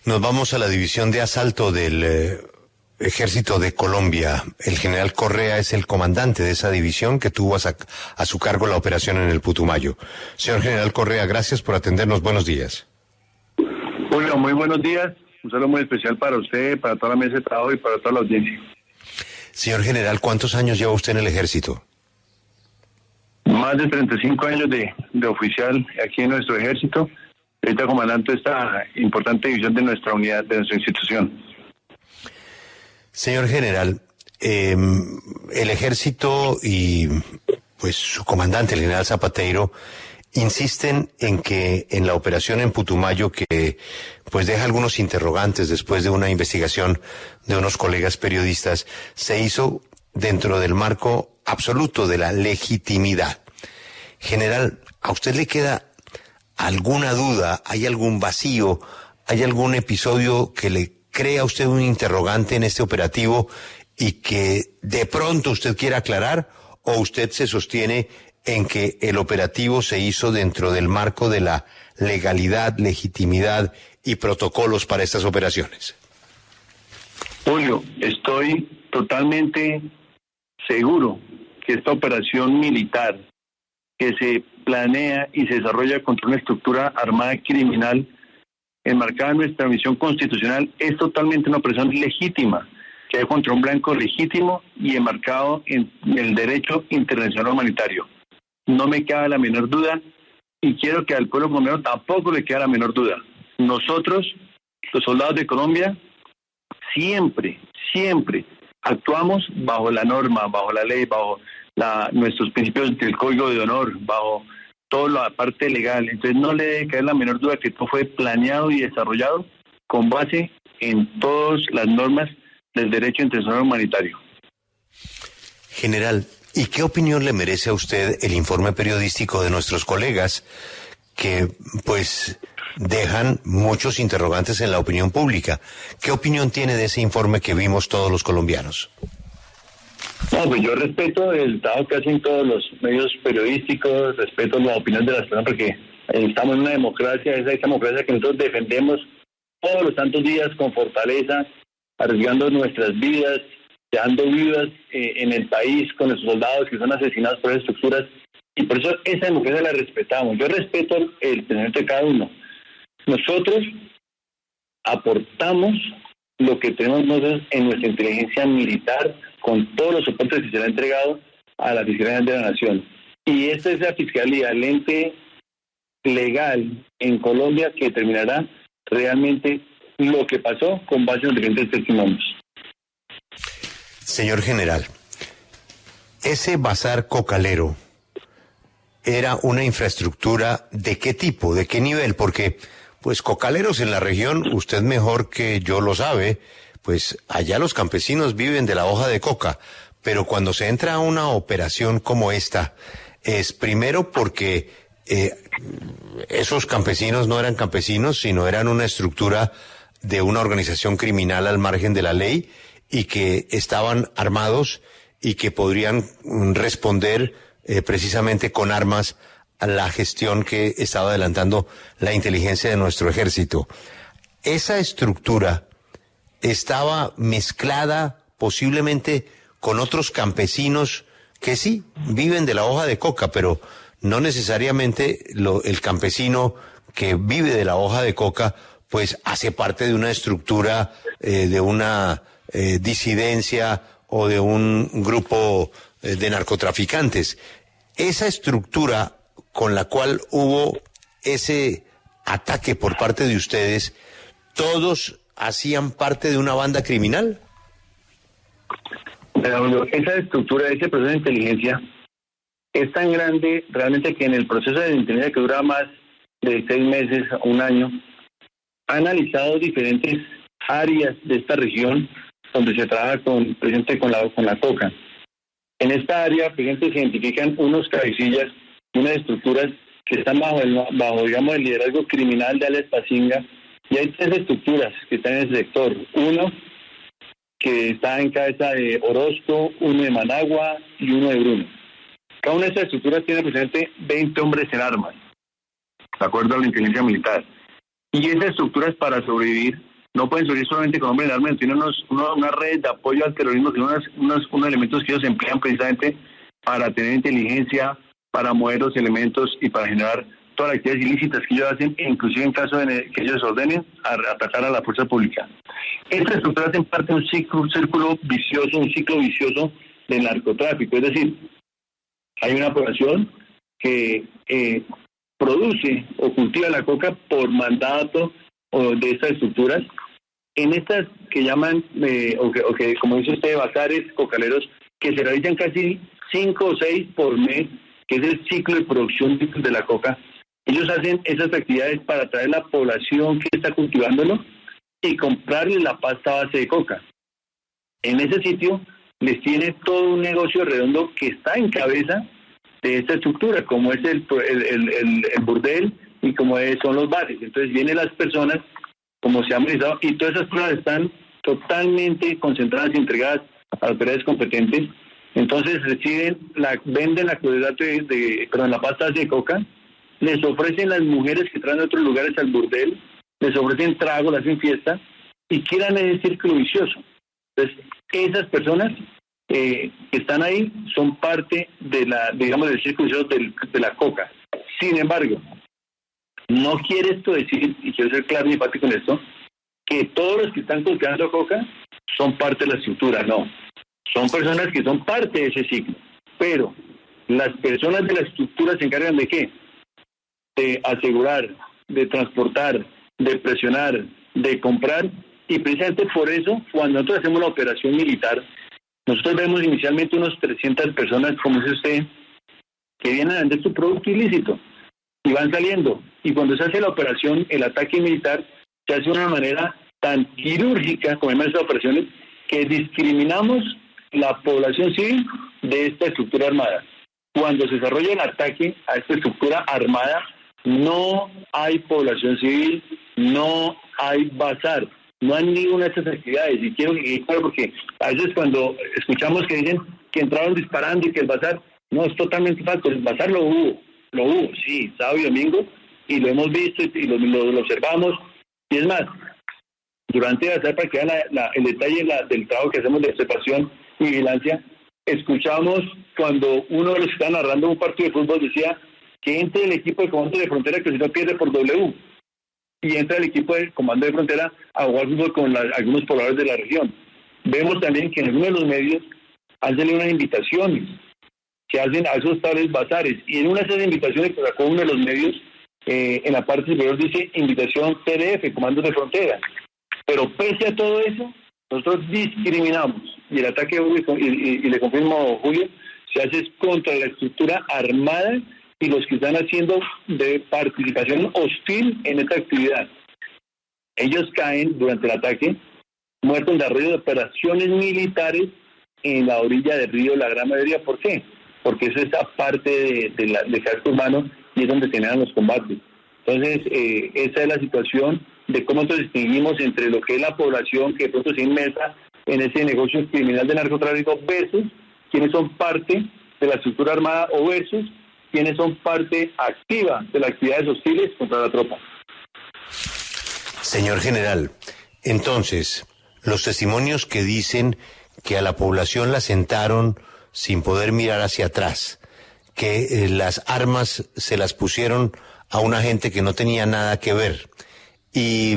Nos vamos a la división de asalto del Ejército de Colombia. El general Correa es el comandante de esa división que tuvo a su cargo la operación en el Putumayo. Señor general Correa, gracias por atendernos. Buenos días. Julio, muy buenos días. Un saludo muy especial para usted, para toda la mesa de trabajo y para toda la audiencia. Señor general, ¿cuántos años lleva usted en el Ejército? Más de 35 años de oficial aquí en nuestro ejército. Ahorita comandante de esta importante división de nuestra unidad, de nuestra institución. Señor general, el ejército y pues su comandante, el general Zapateiro, insisten en que en la operación en Putumayo, que pues deja algunos interrogantes después de una investigación de unos colegas periodistas, se hizo dentro del marco absoluto de la legitimidad. General, ¿a usted le queda alguna duda? ¿Hay algún vacío? ¿Hay algún episodio que le crea a usted un interrogante en este operativo y que de pronto usted quiera aclarar, o usted se sostiene en que el operativo se hizo dentro del marco de la legalidad, legitimidad y protocolos para estas operaciones? Julio, estoy totalmente seguro que esta operación militar que se planea y se desarrolla contra una estructura armada criminal enmarcada en nuestra misión constitucional es totalmente una operación legítima, que hay contra un blanco legítimo y enmarcado en el derecho internacional humanitario. No me cabe la menor duda y quiero que al pueblo colombiano tampoco le quede la menor duda. Nosotros, los soldados de Colombia, siempre actuamos bajo la norma, bajo la ley, bajo nuestros principios del Código de Honor, bajo toda la parte legal. Entonces no le debe caer la menor duda que esto fue planeado y desarrollado con base en todas las normas del derecho internacional humanitario. General, ¿y qué opinión le merece a usted el informe periodístico de nuestros colegas que, pues, dejan muchos interrogantes en la opinión pública? ¿Qué opinión tiene de ese informe que vimos todos los colombianos? No, pues yo respeto el trabajo que hacen todos los medios periodísticos, respeto la opinión de las personas, porque estamos en una democracia, esa democracia que nosotros defendemos todos los santos días con fortaleza, arriesgando nuestras vidas, dejando vidas en el país con nuestros soldados que son asesinados por esas estructuras, y por eso esa democracia la respetamos. Yo respeto el pensamiento de cada uno. Nosotros aportamos lo que tenemos nosotros en nuestra inteligencia militar con todos los soportes que se le ha entregado a la Fiscalía de la Nación. Y esta es la Fiscalía, el ente legal en Colombia que determinará realmente lo que pasó con base en los diferentes testimonios. Señor general, ese bazar cocalero era una infraestructura ¿de qué tipo, de qué nivel? Porque, pues, cocaleros en la región, usted mejor que yo lo sabe, pues allá los campesinos viven de la hoja de coca, pero cuando se entra a una operación como esta, es primero porque esos campesinos no eran campesinos, sino eran una estructura de una organización criminal al margen de la ley y que estaban armados y que podrían responder precisamente con armas a la gestión que estaba adelantando la inteligencia de nuestro ejército. Esa estructura estaba mezclada posiblemente con otros campesinos que sí viven de la hoja de coca, pero no necesariamente el campesino que vive de la hoja de coca pues hace parte de una estructura de una disidencia o de un grupo de narcotraficantes. Esa estructura con la cual hubo ese ataque por parte de ustedes, ¿todos hacían parte de una banda criminal? Esa estructura, ese proceso de inteligencia es tan grande realmente que en el proceso de inteligencia que dura más de 6 meses a un año, ha analizado diferentes áreas de esta región donde se trabaja presente con la coca. En esta área, presente, se identifican unos cabecillas, unas estructuras que están bajo digamos, el liderazgo criminal de Alex Pacinga, y hay 3 estructuras que están en ese sector. Uno que está en cabeza de Orozco, uno de Managua y uno de Bruno. Cada una de estas estructuras tiene presente 20 hombres en armas, de acuerdo a la inteligencia militar. Y esas estructuras, para sobrevivir, no pueden surgir solamente con hombres de armas, tienen una red de apoyo al terrorismo, que son unos elementos que ellos emplean precisamente para tener inteligencia, para mover los elementos y para generar todas las actividades ilícitas que ellos hacen, inclusive en caso de que ellos ordenen atacar a la fuerza pública. Estas estructuras hacen parte de un ciclo vicioso del narcotráfico, es decir, hay una población que produce o cultiva la coca por mandato de estas estructuras. En estas que llaman, o que como dice usted, bazares cocaleros, que se realizan casi 5 o 6 por mes, que es el ciclo de producción de la coca, ellos hacen esas actividades para atraer la población que está cultivándolo y comprarle la pasta base de coca. En ese sitio les tiene todo un negocio redondo que está en cabeza de esta estructura, como es el burdel y como son los bares. Entonces vienen las personas, como se han realizado, y todas esas pruebas están totalmente concentradas y entregadas a autoridades competentes. Entonces venden la carbohidrato la pasta de coca, les ofrecen las mujeres que traen de otros lugares al burdel, les ofrecen trago, les hacen fiesta y quedan en el círculo vicioso. Entonces, esas personas que están ahí son parte del círculo vicioso de la coca. Sin embargo, no quiere esto decir, y quiero ser claro y enfático en esto, que todos los que están cultivando coca son parte de la estructura, no. Son personas que son parte de ese ciclo, pero las personas de la estructura se encargan ¿de qué? De asegurar, de transportar, de presionar, de comprar, y precisamente por eso, cuando nosotros hacemos la operación militar, nosotros vemos inicialmente unos 300 personas, como dice usted, que vienen a vender su producto ilícito, y van saliendo, y cuando se hace la operación, el ataque militar, se hace de una manera tan quirúrgica, como en estas operaciones, que discriminamos la población civil de esta estructura armada. Cuando se desarrolla el ataque a esta estructura armada, no hay población civil, no hay bazar, no hay ninguna de estas actividades. Y quiero que quede claro, porque a veces cuando escuchamos que dicen que entraron disparando y que el bazar, no, es totalmente falso. El bazar lo hubo, sí, sábado y domingo, y lo hemos visto y lo observamos. Y es más, durante el bazar, para que vean el detalle del trabajo que hacemos de observación y vigilancia, escuchamos cuando uno de los que está narrando un partido de fútbol decía que entre el equipo de comando de frontera que si no pierde por W, y entra el equipo de comando de frontera a jugar fútbol con algunos pobladores de la región. Vemos también que en algunos de los medios han salido unas invitaciones que hacen a esos tales bazares, y en una de esas invitaciones que sacó uno de los medios, en la parte superior dice invitación TDF, comandos de frontera. Pero pese a todo eso, nosotros discriminamos, y el ataque, y le confirmo, Julio, se hace contra la estructura armada y los que están haciendo de participación hostil en esta actividad. Ellos caen durante el ataque, muertos de arroyo de operaciones militares en la orilla del río, la gran mayoría. ¿Por qué? Porque eso es parte del casco urbano y es donde se generan los combates. Entonces, esa es la situación de cómo nos distinguimos entre lo que es la población que de pronto se inmersa en ese negocio criminal de narcotráfico versus quienes son parte de la estructura armada o versus quienes son parte activa de las actividades hostiles contra la tropa. Señor general, entonces, los testimonios que dicen que a la población la sentaron sin poder mirar hacia atrás, que las armas se las pusieron a una gente que no tenía nada que ver, y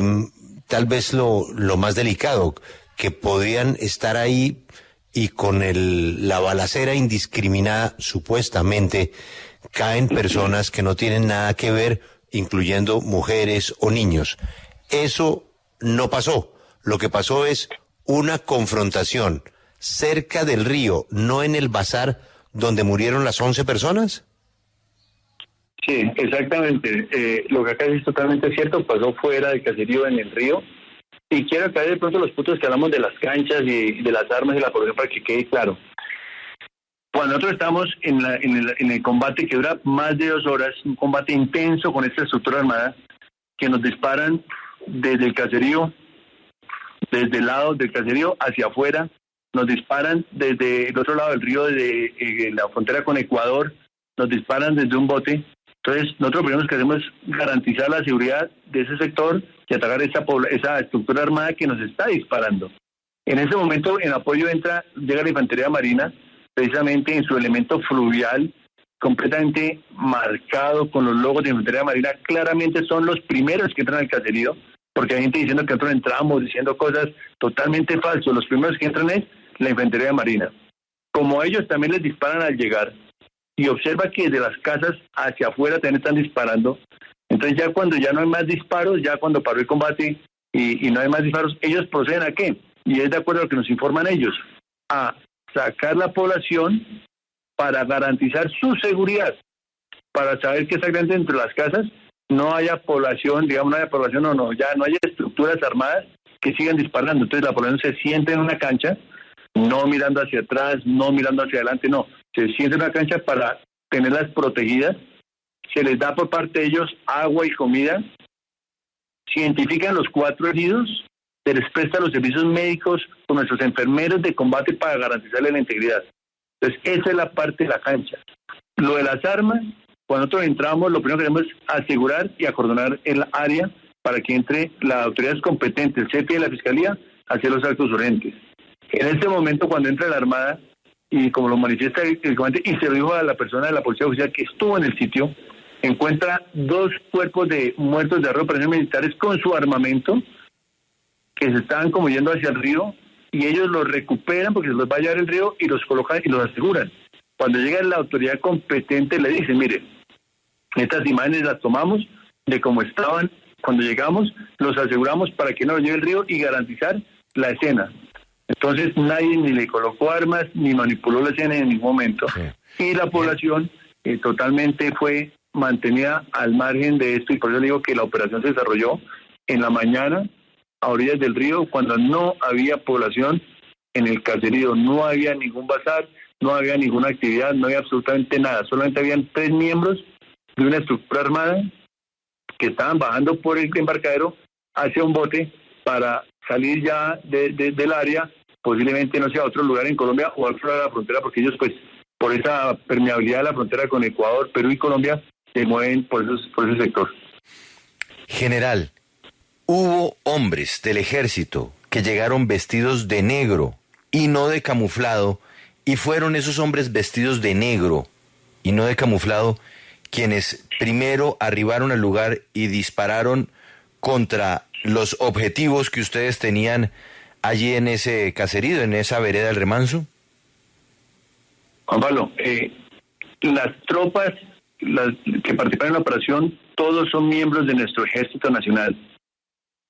tal vez lo más delicado, que podían estar ahí y con la balacera indiscriminada, supuestamente, caen personas que no tienen nada que ver, incluyendo mujeres o niños. Eso no pasó. Lo que pasó es una confrontación cerca del río, no en el bazar donde murieron las 11 personas. Sí, exactamente. Lo que acá es totalmente cierto, pasó fuera del caserío en el río. Y quiero aclarar de pronto los puntos que hablamos de las canchas y de las armas y la población para que quede claro. Cuando nosotros estamos en el combate que dura más de 2 horas, un combate intenso con esta estructura armada, que nos disparan desde el caserío, desde el lado del caserío hacia afuera, nos disparan desde el otro lado del río, desde la frontera con Ecuador, nos disparan desde un bote. Entonces, nosotros lo primero que hacemos es garantizar la seguridad de ese sector y atacar esa estructura armada que nos está disparando. En ese momento, en apoyo llega la Infantería Marina, precisamente en su elemento fluvial, completamente marcado con los logos de Infantería Marina. Claramente son los primeros que entran al caserío, porque hay gente diciendo que nosotros entramos, diciendo cosas totalmente falsas. Los primeros que entran es la Infantería Marina. Como ellos también les disparan al llegar, y observa que desde las casas hacia afuera también están disparando, entonces ya cuando ya no hay más disparos, ya cuando paró el combate y no hay más disparos, ellos proceden ¿a qué? Y es de acuerdo a lo que nos informan ellos, a sacar la población para garantizar su seguridad, para saber que exactamente entre las casas no haya población, digamos, no haya población ya no haya estructuras armadas que sigan disparando. Entonces la población se siente en una cancha, no mirando hacia atrás, no mirando hacia adelante, no, se siente en una cancha para tenerlas protegidas, se les da por parte de ellos agua y comida, se identifican los 4 heridos, se les presta los servicios médicos con nuestros enfermeros de combate para garantizarles la integridad. Entonces, esa es la parte de la cancha. Lo de las armas, cuando nosotros entramos, lo primero que queremos es asegurar y acordonar el área para que entre las autoridades competentes, el CETI y la Fiscalía, a hacer los actos urgentes. En este momento, cuando entra la Armada, y como lo manifiesta el comandante, y se lo dijo a la persona de la Policía Oficial que estuvo en el sitio, encuentra 2 cuerpos de muertos de operaciones militares con su armamento, que se estaban como yendo hacia el río, y ellos los recuperan porque se los va a llevar el río y los colocan y los aseguran. Cuando llega la autoridad competente le dicen, mire, estas imágenes las tomamos de cómo estaban cuando llegamos, los aseguramos para que no los lleve el río y garantizar la escena. Entonces nadie ni le colocó armas ni manipuló la escena en ningún momento. Sí. Y la población totalmente fue mantenida al margen de esto, y por eso digo que la operación se desarrolló en la mañana a orillas del río, cuando no había población en el caserío, no había ningún bazar, no había ninguna actividad, no había absolutamente nada, solamente habían 3 miembros de una estructura armada que estaban bajando por el embarcadero hacia un bote para salir ya del área, posiblemente no sé, a otro lugar en Colombia o a otro lado de la frontera, porque ellos pues por esa permeabilidad de la frontera con Ecuador, Perú y Colombia se mueven por ese sector. General, hubo hombres del ejército que llegaron vestidos de negro y no de camuflado, y fueron esos hombres vestidos de negro y no de camuflado quienes primero arribaron al lugar y dispararon contra los objetivos que ustedes tenían allí en ese caserío, en esa vereda del Remanso. Juan Pablo, las tropas que participan en la operación, todos son miembros de nuestro Ejército Nacional,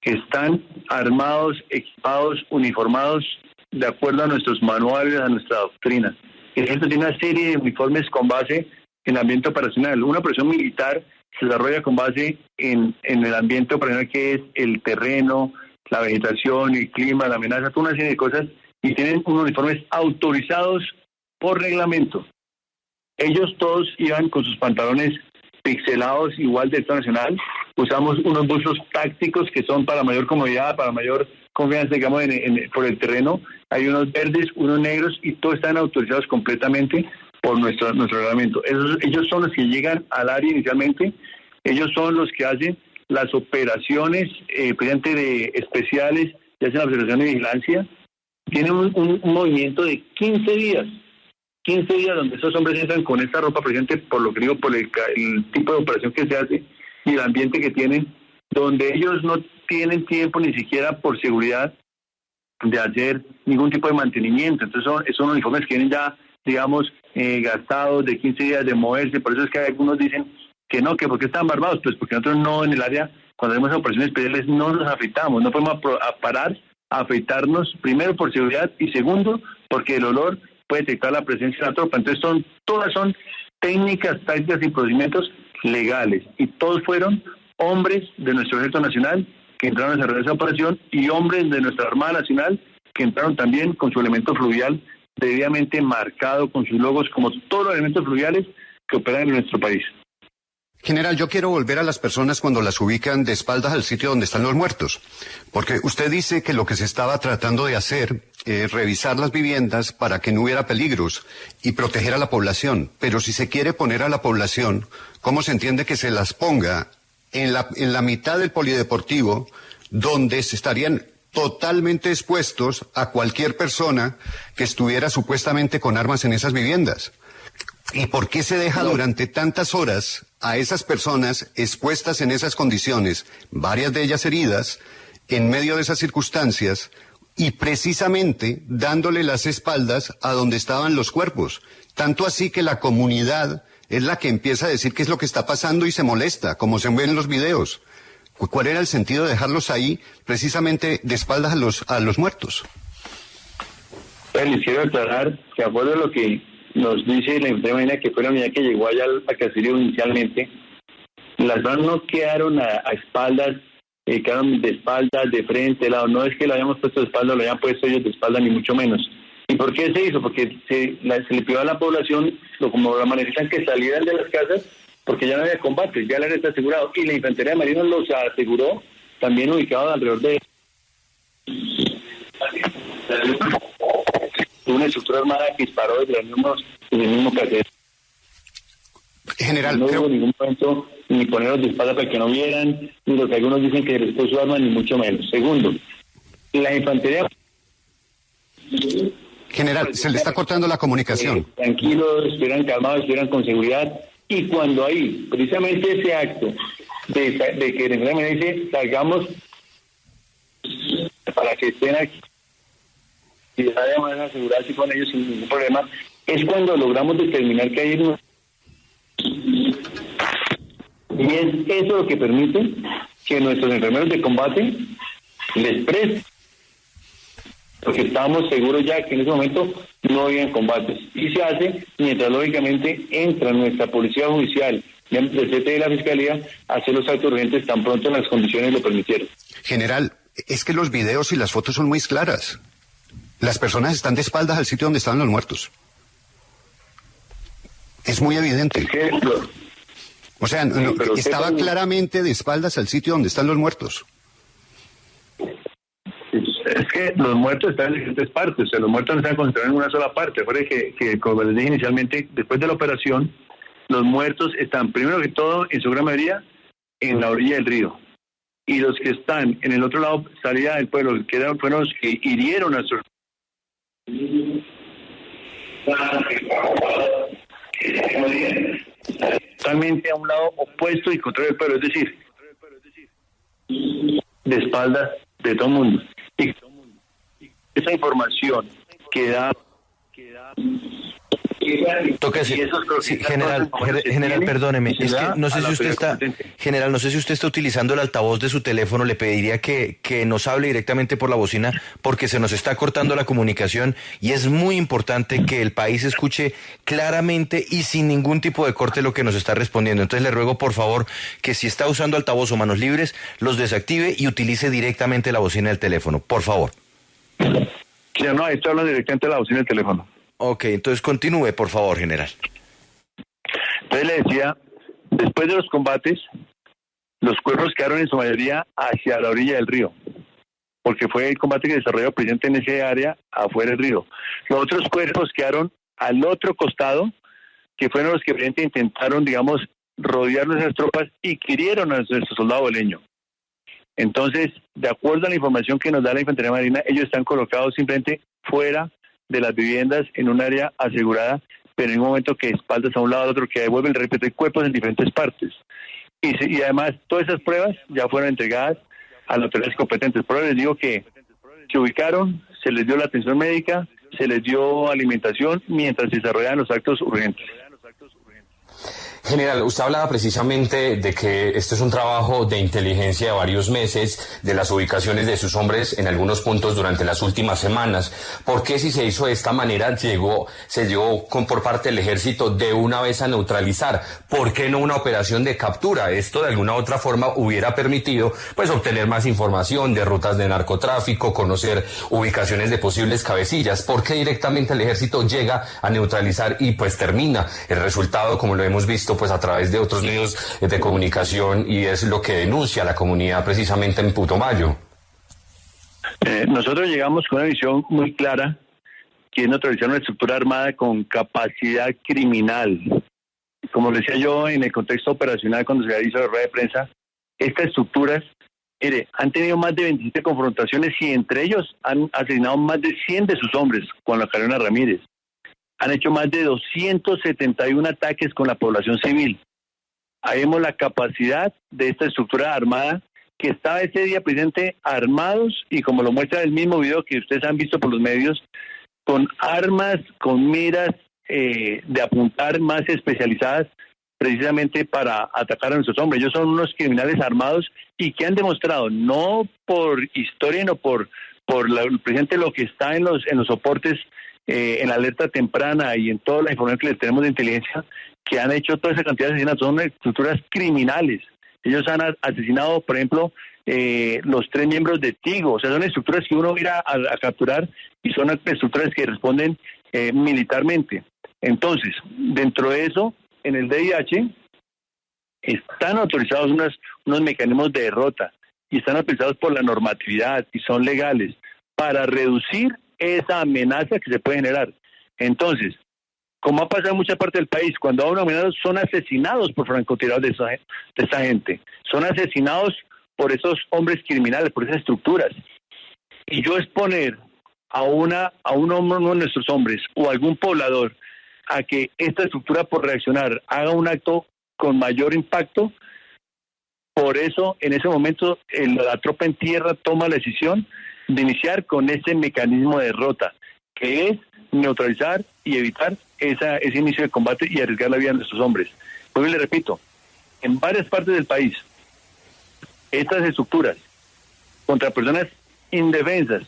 que están armados, equipados, uniformados, de acuerdo a nuestros manuales, a nuestra doctrina. El ejército tiene una serie de uniformes con base en el ambiente operacional. Una operación militar se desarrolla con base en el ambiente operacional, que es el terreno, la vegetación, el clima, la amenaza, toda una serie de cosas, y tienen unos uniformes autorizados por reglamento. Ellos todos iban con sus pantalones pixelados igual del Estado Nacional. Usamos unos buzos tácticos que son para mayor comodidad, para mayor confianza, digamos, por el terreno. Hay unos verdes, unos negros, y todos están autorizados completamente por nuestro reglamento. Ellos son los que llegan al área inicialmente. Ellos son los que hacen las operaciones de especiales, y hacen la observación de vigilancia. Tienen un movimiento de 15 días. 15 días donde esos hombres entran con esta ropa presente, por lo que digo, por el tipo de operación que se hace y el ambiente que tienen, donde ellos no tienen tiempo ni siquiera por seguridad de hacer ningún tipo de mantenimiento. Entonces son uniformes que vienen ya, digamos, gastados de 15 días de moverse. Por eso es que algunos dicen que no, que porque están barbados, pues porque nosotros no, en el área, cuando hacemos operaciones especiales, no nos afeitamos, no podemos parar a afeitarnos, primero por seguridad y segundo porque el olor puede detectar la presencia de la tropa. Entonces todas son técnicas, tácticas y procedimientos legales, y todos fueron hombres de nuestro Ejército Nacional que entraron a desarrollar esa operación, y hombres de nuestra Armada Nacional que entraron también con su elemento fluvial debidamente marcado con sus logos, como todos los elementos fluviales que operan en nuestro país. General, yo quiero volver a las personas cuando las ubican de espaldas al sitio donde están los muertos, porque usted dice que lo que se estaba tratando de hacer es revisar las viviendas para que no hubiera peligros y proteger a la población, pero si se quiere poner a la población, ¿cómo se entiende que se las ponga en la mitad del polideportivo, donde se estarían totalmente expuestos a cualquier persona que estuviera supuestamente con armas en esas viviendas? ¿Y por qué se deja durante tantas horas a esas personas expuestas en esas condiciones, varias de ellas heridas, en medio de esas circunstancias, y precisamente dándole las espaldas a donde estaban los cuerpos? Tanto así que la comunidad es la que empieza a decir qué es lo que está pasando y se molesta, como se ve en los videos. ¿Cuál era el sentido de dejarlos ahí precisamente de espaldas a los muertos? Les quiero aclarar que, de acuerdo a lo que nos dice la enfermera, que fue la unidad que llegó allá al caserío inicialmente, las van no quedaron a espaldas, quedaron de espaldas, de frente, de lado. No es que lo hayamos puesto de espaldas, lo hayan puesto ellos de espaldas, ni mucho menos. ¿Y por qué se hizo? Porque se le pidió a la población, como la manifestan, que salieran de las casas, porque ya no había combate, ya el área está asegurado. Y la Infantería de Marina los aseguró, también ubicados alrededor de una estructura armada que disparó desde el mismo casero. General, no hubo ningún momento ni ponerlos de espalda para que no vieran, ni lo que algunos dicen que después su arma, ni mucho menos. Segundo, la infantería... General, se le está cortando la comunicación. Tranquilos, estuvieran calmados, estuvieran con seguridad. Y cuando hay precisamente ese acto de que el enfermo dice, salgamos para que estén aquí, y de manera asegurarse con ellos sin ningún problema, es cuando logramos determinar que hay uno. Y es eso lo que permite que nuestros enfermeros de combate les presten, porque estábamos seguros ya que en ese momento no habían combates. Y se hace mientras lógicamente entra nuestra policía judicial y el CT de la Fiscalía a hacer los actos urgentes tan pronto las condiciones lo permitieron. General, es que los videos y las fotos son muy claras. Las personas están de espaldas al sitio donde estaban los muertos. Es muy evidente. O sea, estaba claramente de espaldas al sitio donde están los muertos. Es que los muertos están en diferentes partes, o sea, los muertos no están concentrados en una sola parte. Recuerden que, como les dije inicialmente, después de la operación, los muertos están, primero que todo, en su gran mayoría, en la orilla del río. Y los que están en el otro lado, salida del pueblo, fueron los que hirieron a sus... Totalmente a un lado opuesto y contrario del pueblo, es decir, de espaldas de todo el mundo. Y esa información que da Tóquese. Sí, general, perdóneme, es que no sé si usted está, general, no sé si usted está utilizando el altavoz de su teléfono, le pediría que nos hable directamente por la bocina, porque se nos está cortando la comunicación y es muy importante que el país escuche claramente y sin ningún tipo de corte lo que nos está respondiendo. Entonces le ruego, por favor, que si está usando altavoz o manos libres, los desactive y utilice directamente la bocina del teléfono, por favor. Ya no, estoy hablando directamente de la bocina del teléfono. Ok, entonces continúe, por favor, general. Entonces le decía, después de los combates, los cuerpos quedaron en su mayoría hacia la orilla del río, porque fue el combate que desarrolló el presidente en ese área, afuera del río. Los otros cuerpos quedaron al otro costado, que fueron los que realmente intentaron, digamos, rodear nuestras tropas y hirieron a nuestro soldado boleño. Entonces, de acuerdo a la información que nos da la Infantería Marina, ellos están colocados simplemente fuera de las viviendas en un área asegurada, pero en un momento que espaldas a un lado al otro, que devuelven, repito, cuerpos en diferentes partes. Y además, todas esas pruebas ya fueron entregadas a las autoridades competentes. Por eso les digo que se ubicaron, se les dio la atención médica, se les dio alimentación mientras se desarrollaban los actos urgentes. General, usted hablaba precisamente de que este es un trabajo de inteligencia de varios meses, de las ubicaciones de sus hombres en algunos puntos durante las últimas semanas. ¿Por qué, si se hizo de esta manera, se llegó por parte del ejército de una vez a neutralizar? ¿Por qué no una operación de captura? Esto de alguna u otra forma hubiera permitido pues obtener más información de rutas de narcotráfico, conocer ubicaciones de posibles cabecillas. ¿Por qué directamente el ejército llega a neutralizar y pues termina? El resultado, como lo hemos visto, incluso pues a través de otros medios de comunicación, y es lo que denuncia la comunidad precisamente en Putumayo. Nosotros llegamos con una visión muy clara, que es neutralizar una estructura armada con capacidad criminal. Como le decía yo en el contexto operacional cuando se hizo la rueda de prensa, estas estructuras, mire, han tenido más de 27 confrontaciones y entre ellos han asesinado más de 100 de sus hombres con la Carolina Ramírez. Han hecho más de 271 ataques con la población civil. Ahí vemos la capacidad de esta estructura armada que estaba ese día presente armados y como lo muestra el mismo video que ustedes han visto por los medios, con armas, con miras de apuntar más especializadas precisamente para atacar a nuestros hombres. Ellos son unos criminales armados y que han demostrado, no por historia, no por presente lo que está en los soportes, en la alerta temprana y en toda la información que les tenemos de inteligencia, que han hecho toda esa cantidad de asesinatos. Son estructuras criminales. Ellos han asesinado, por ejemplo, los 3 miembros de Tigo. O sea, son estructuras que uno irá a capturar y son estructuras que responden militarmente. Entonces, dentro de eso, en el DIH están autorizados unos mecanismos de derrota y están autorizados por la normatividad y son legales para reducir esa amenaza que se puede generar. Entonces, como ha pasado en mucha parte del país, cuando hay una amenaza son asesinados por francotiradores de esta gente, son asesinados por esos hombres criminales, por esas estructuras. Y yo exponer a uno de nuestros hombres o algún poblador a que esta estructura por reaccionar haga un acto con mayor impacto, por eso en ese momento la tropa en tierra toma la decisión de iniciar con ese mecanismo de derrota, que es neutralizar y evitar ese inicio de combate y arriesgar la vida de nuestros hombres. Pues le repito, en varias partes del país, estas estructuras contra personas indefensas,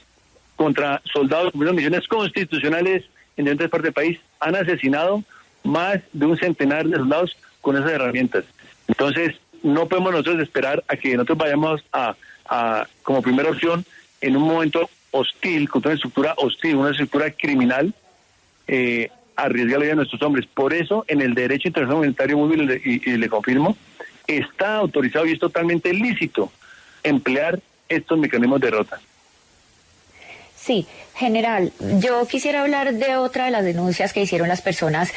contra soldados con misiones constitucionales en diferentes partes del país, han asesinado más de 100 de soldados con esas herramientas. Entonces, no podemos nosotros esperar a que nosotros vayamos a como primera opción, en un momento hostil, contra una estructura hostil, una estructura criminal, arriesgar la vida de nuestros hombres. Por eso, en el derecho internacional humanitario, y le confirmo, está autorizado y es totalmente lícito emplear estos mecanismos de derrota. Sí, general, yo quisiera hablar de otra de las denuncias que hicieron las personas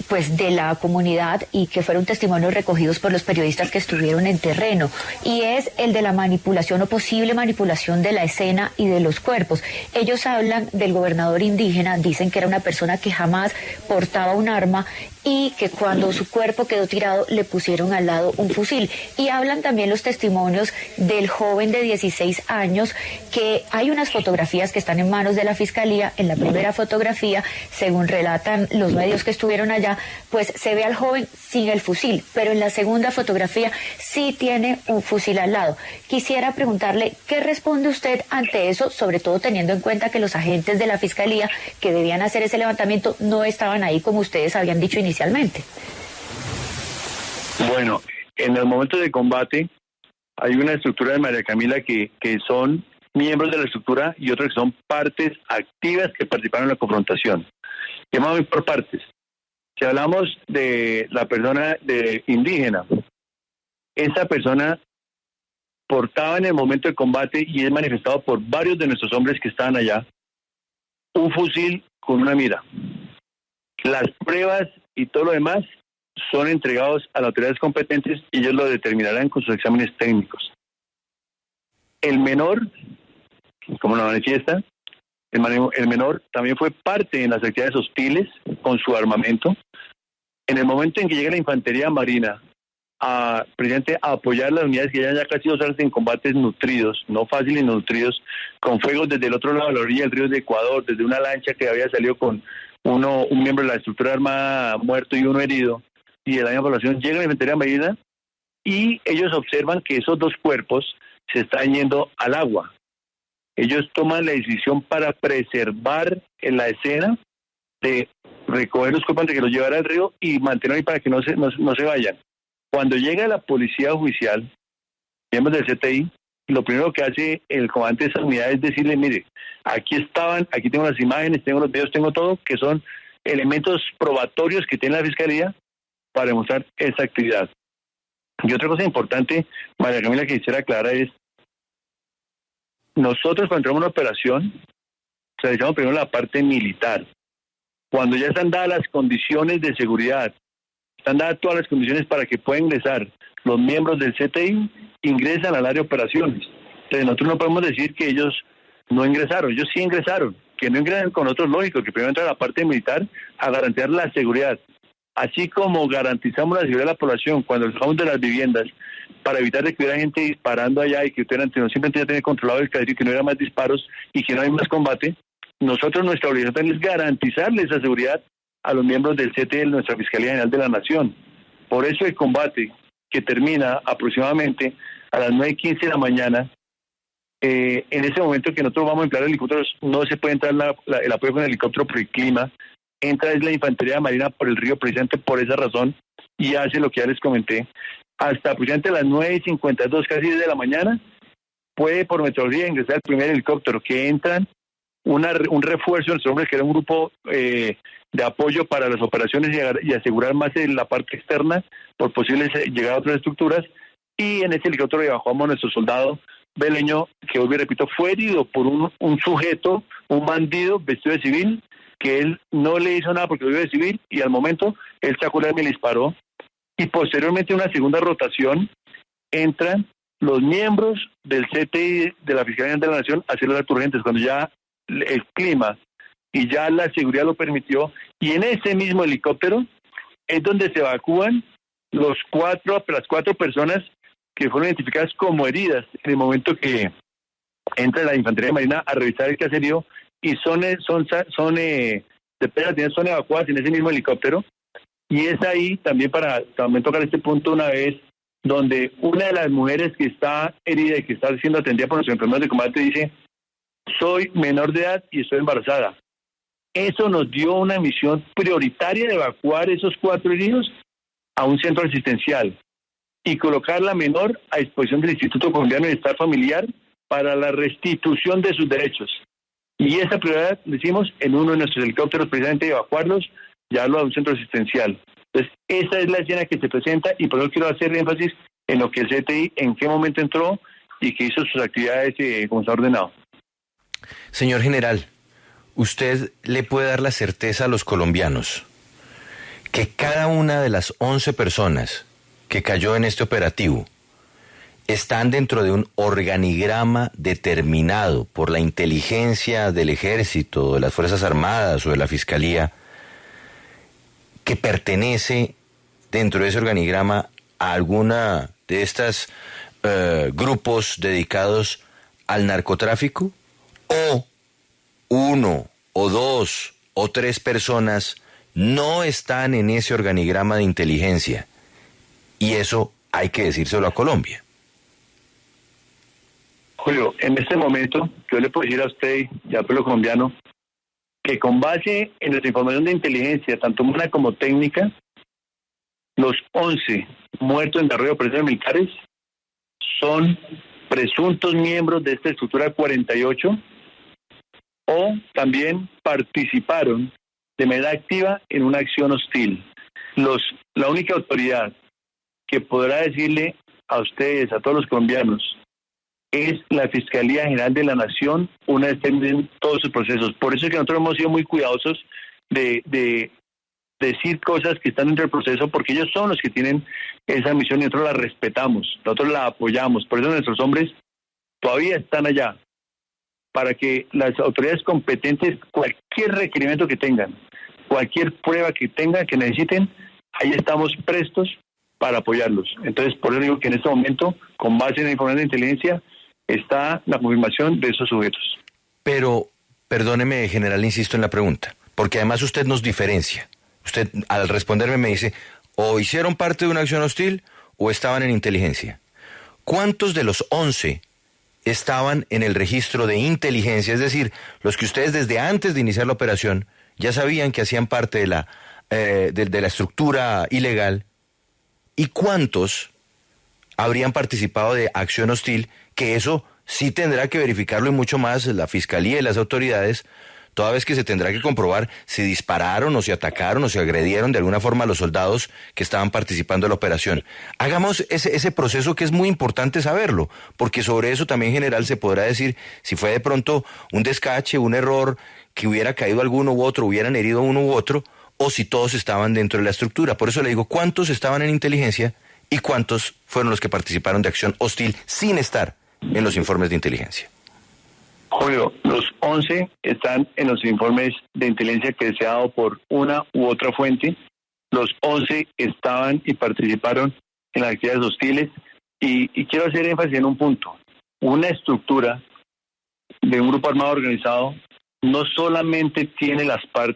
pues de la comunidad y que fueron testimonios recogidos por los periodistas que estuvieron en terreno, y es el de la manipulación o posible manipulación de la escena y de los cuerpos. Ellos hablan del gobernador indígena, dicen que era una persona que jamás portaba un arma y que cuando su cuerpo quedó tirado le pusieron al lado un fusil. Y hablan también los testimonios del joven de 16 años, que hay unas fotografías que están en manos de la Fiscalía. En la primera fotografía, según relatan los medios que estuvieron allá, pues se ve al joven sin el fusil, pero en la segunda fotografía sí tiene un fusil al lado. Quisiera preguntarle, ¿qué responde usted ante eso, sobre todo teniendo en cuenta que los agentes de la Fiscalía que debían hacer ese levantamiento no estaban ahí como ustedes habían dicho inicialmente? Bueno, en el momento de combate hay una estructura de María Camila que son miembros de la estructura y otros que son partes activas que participaron en la confrontación. Y vamos a ver por partes. Si hablamos de la persona de indígena, esa persona portaba en el momento de combate, y es manifestado por varios de nuestros hombres que estaban allá, un fusil con una mira. Las pruebas y todo lo demás son entregados a las autoridades competentes y ellos lo determinarán con sus exámenes técnicos. El menor, como lo manifiesta, el menor también fue parte en las actividades hostiles con su armamento. En el momento en que llega la infantería marina precisamente a apoyar las unidades que ya casi 2 horas en combates nutridos, no fáciles, nutridos, con fuegos desde el otro lado de la orilla del río de Ecuador, desde una lancha que había salido con un miembro de la estructura armada muerto y uno herido, y de la misma población, llega la infantería marina y ellos observan que esos 2 cuerpos se están yendo al agua. Ellos toman la decisión para preservar en la escena de recoger los cuerpos antes de que los llevara al río y mantenerlos ahí para que no se vayan. Cuando llega la policía judicial, miembros del CTI, lo primero que hace el comandante de esa unidad es decirle, mire, aquí estaban, aquí tengo las imágenes, tengo los videos, tengo todo, que son elementos probatorios que tiene la Fiscalía para demostrar esa actividad. Y otra cosa importante, María Camila, que quisiera aclarar es, nosotros cuando entramos en una operación, realizamos primero la parte militar. Cuando ya están dadas las condiciones de seguridad, están dadas todas las condiciones para que puedan ingresar los miembros del CTI, ingresan al área de operaciones. Entonces nosotros no podemos decir que ellos no ingresaron, ellos sí ingresaron, que no ingresan con otros lógicos, que primero entran a la parte militar a garantizar la seguridad. Así como garantizamos la seguridad de la población cuando sacamos de las viviendas para evitar que hubiera gente disparando allá y que simplemente ya tener controlado el caserío, que no hubiera más disparos y que no hay más combate, nosotros nuestra obligación es garantizarle esa seguridad a los miembros del CTI de nuestra Fiscalía General de la Nación. Por eso el combate, que termina aproximadamente a las 9:15 de la mañana, en ese momento que nosotros vamos a emplear helicópteros, no se puede entrar el apoyo con el helicóptero por el clima, entra es la Infantería Marina por el río, precisamente por esa razón, y hace lo que ya les comenté. Hasta aproximadamente las 9:52, casi 10 de la mañana, puede por meteorología ingresar el primer helicóptero, que entran un refuerzo de nuestros hombres, que era un grupo de apoyo para las operaciones y asegurar más en la parte externa por posibles llegar a otras estructuras, y en ese helicóptero evacuamos a nuestro soldado Beleño, que hoy, repito, fue herido por un sujeto, un bandido vestido de civil, que él no le hizo nada porque lo vio de civil, y al momento él sacó el arma y le disparó. Y posteriormente, en una segunda rotación, entran los miembros del CTI de la Fiscalía General de la Nación a hacer las actos urgentes, cuando ya el clima y ya la seguridad lo permitió, y en ese mismo helicóptero es donde se evacúan las cuatro personas que fueron identificadas como heridas en el momento que entra la Infantería Marina a revisar el caserío, y son evacuadas en ese mismo helicóptero. Y es ahí también para también tocar este punto una vez, donde una de las mujeres que está herida y que está siendo atendida por nuestros enfermeros de combate dice: soy menor de edad y estoy embarazada. Eso nos dio una misión prioritaria de evacuar esos 4 heridos a un centro asistencial y colocar la menor a disposición del Instituto Colombiano de Bienestar Familiar para la restitución de sus derechos. Y esa prioridad, decimos, en uno de nuestros helicópteros, precisamente evacuarlos, llevarlo a un centro asistencial. Entonces, esa es la escena que se presenta, y por eso quiero hacer énfasis en lo que el CTI, en qué momento entró y que hizo sus actividades como está ordenado. Señor general, ¿usted le puede dar la certeza a los colombianos que cada una de las 11 personas que cayó en este operativo están dentro de un organigrama determinado por la inteligencia del Ejército, de las Fuerzas Armadas o de la Fiscalía, que pertenece dentro de ese organigrama a alguna de estos grupos dedicados al narcotráfico? ¿O 1 o 2 o 3 personas no están en ese organigrama de inteligencia? Y eso hay que decírselo a Colombia. Julio, en este momento yo le puedo decir a usted y al pueblo colombiano que con base en nuestra información de inteligencia, tanto humana como técnica, los 11 muertos en desarrollo de operaciones militares son presuntos miembros de esta estructura 48 o también participaron de manera activa en una acción hostil. La única autoridad que podrá decirle a ustedes, a todos los colombianos, es la Fiscalía General de la Nación, una vez terminen todos sus procesos. Por eso es que nosotros hemos sido muy cuidadosos de decir cosas que están dentro del proceso, porque ellos son los que tienen esa misión y nosotros la respetamos, nosotros la apoyamos. Por eso nuestros hombres todavía están allá, para que las autoridades competentes, cualquier requerimiento que tengan, cualquier prueba que tengan, que necesiten, ahí estamos prestos para apoyarlos. Entonces, por eso digo que en este momento, con base en la información de inteligencia, está la confirmación de esos sujetos. Pero, perdóneme, general, insisto en la pregunta, porque además usted nos diferencia. Usted, al responderme, me dice, o hicieron parte de una acción hostil o estaban en inteligencia. ¿Cuántos de los 11 estaban en el registro de inteligencia? Es decir, los que ustedes desde antes de iniciar la operación ya sabían que hacían parte de la estructura ilegal. ¿Y cuántos habrían participado de acción hostil? Que eso sí tendrá que verificarlo, y mucho más la Fiscalía y las autoridades, toda vez que se tendrá que comprobar si dispararon o si atacaron o si agredieron de alguna forma a los soldados que estaban participando en la operación. Hagamos ese proceso, que es muy importante saberlo, porque sobre eso también, general, se podrá decir si fue de pronto un descache, un error, que hubiera caído alguno u otro, hubieran herido uno u otro, o si todos estaban dentro de la estructura. Por eso le digo, ¿cuántos estaban en inteligencia y cuántos fueron los que participaron de acción hostil sin estar en los informes de inteligencia? Julio, los 11 están en los informes de inteligencia que se ha dado por una u otra fuente. Los 11 estaban y participaron en las actividades hostiles. Y quiero hacer énfasis en un punto. Una estructura de un grupo armado organizado no solamente tiene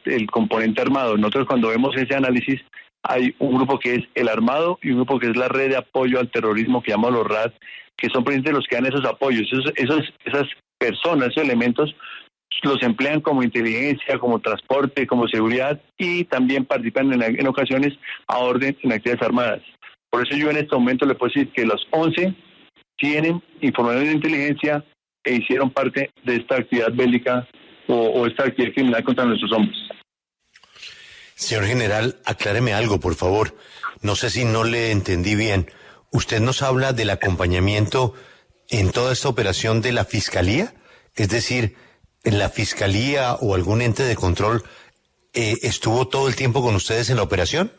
el componente armado. Nosotros, cuando vemos ese análisis, hay un grupo que es el armado y un grupo que es la red de apoyo al terrorismo, que llamamos los RAD, que son precisamente los que dan esos apoyos. Esas personas, esos elementos, los emplean como inteligencia, como transporte, como seguridad, y también participan en ocasiones a orden en actividades armadas. Por eso yo en este momento le puedo decir que los 11 tienen información de inteligencia e hicieron parte de esta actividad bélica o esta actividad criminal contra nuestros hombres. Señor general, acláreme algo, por favor. No sé si no le entendí bien. ¿Usted nos habla del acompañamiento en toda esta operación de la Fiscalía? Es decir, ¿la Fiscalía o algún ente de control estuvo todo el tiempo con ustedes en la operación?